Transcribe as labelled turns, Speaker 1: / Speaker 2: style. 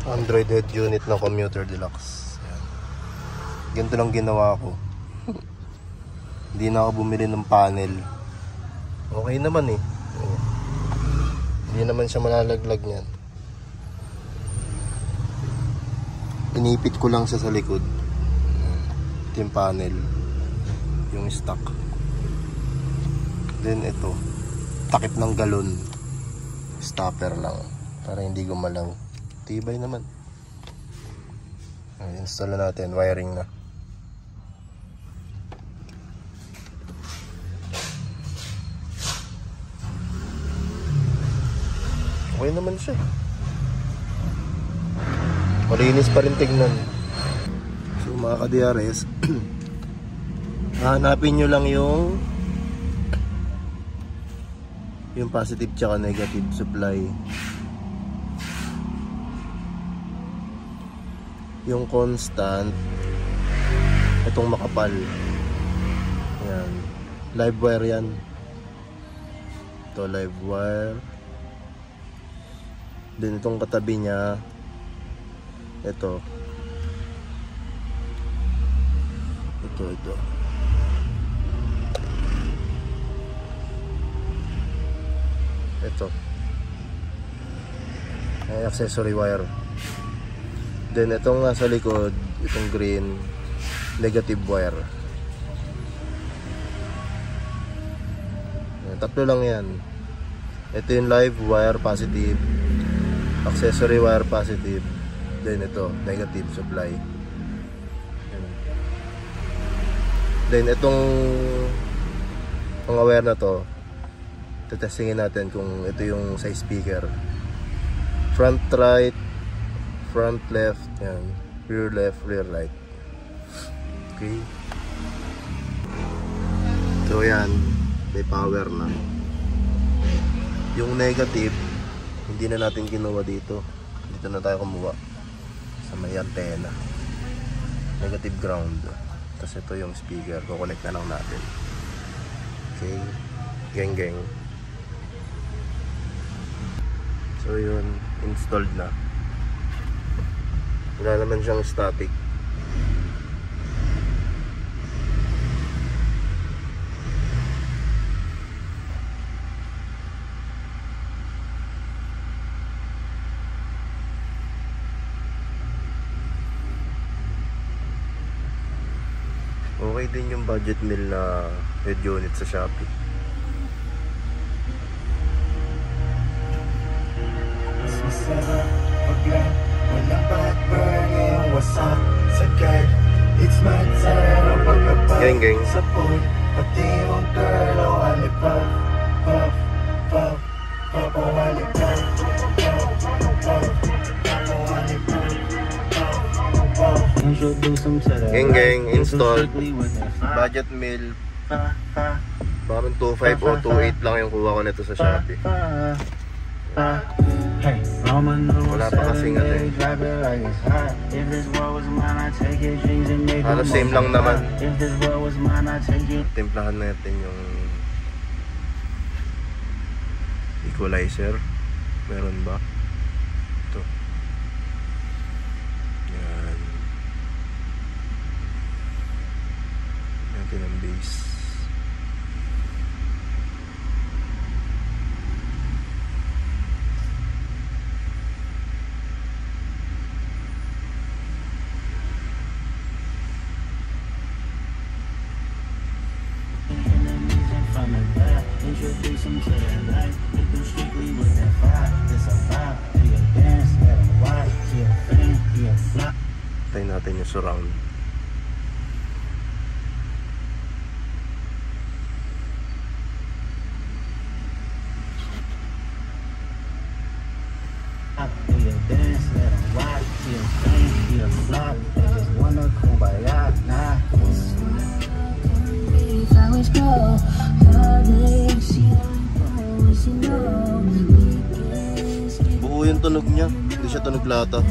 Speaker 1: Android head unit ng Commuter Deluxe. Yan. Ganito lang ginawa ko. Hindi na ako bumili ng panel. Okay naman eh. Hindi naman siya malalaglag niyan. Inipit ko lang siya sa likod. Ito yung panel, yung stock. Then ito, takip ng galon, stopper lang para hindi gumalaw. Tibay naman. Install na natin, wiring na. Okay naman siya. Malinis pa rin tignan. So mga ka-DRS, hanapin nyo lang yung positive tsaka negative supply. Yung constant, itong makapal. Yan. Live wire yan. Ito live wire. Then itong katabi niya, ito. Ito ay accessory wire. Then itong nasa likod, itong green, negative wire. Tatlo lang yan. Ito yung live wire positive, accessory wire positive, then ito negative supply. Then itong mga wire na to, tetestingin natin kung ito yung sa speaker. Front right, front left, yan. Rear left, rear right. Okay. So yan, may power na. Yung negative, hindi na natin kinuha dito. Dito na tayo kumuha sa may antena. Negative ground. Tapos ito yung speaker, kukonect na lang natin. Okay, geng. So yun, installed na. Wala naman siyang static. Okay din yung budget meal na head unit sa Shopee. Geng. Geng, installed. Budget meal. Parang 2.5 o 2.8 lang yung kuha ko nito sa Shopee. Wala pa kasing ano eh. Halos same lang naman. Timplahan natin yung equalizer. Meron ba? Ito. Yan. Natin ang base. Tayo natin yung surround. Buo yung tunog niya, hindi siya tunog lata.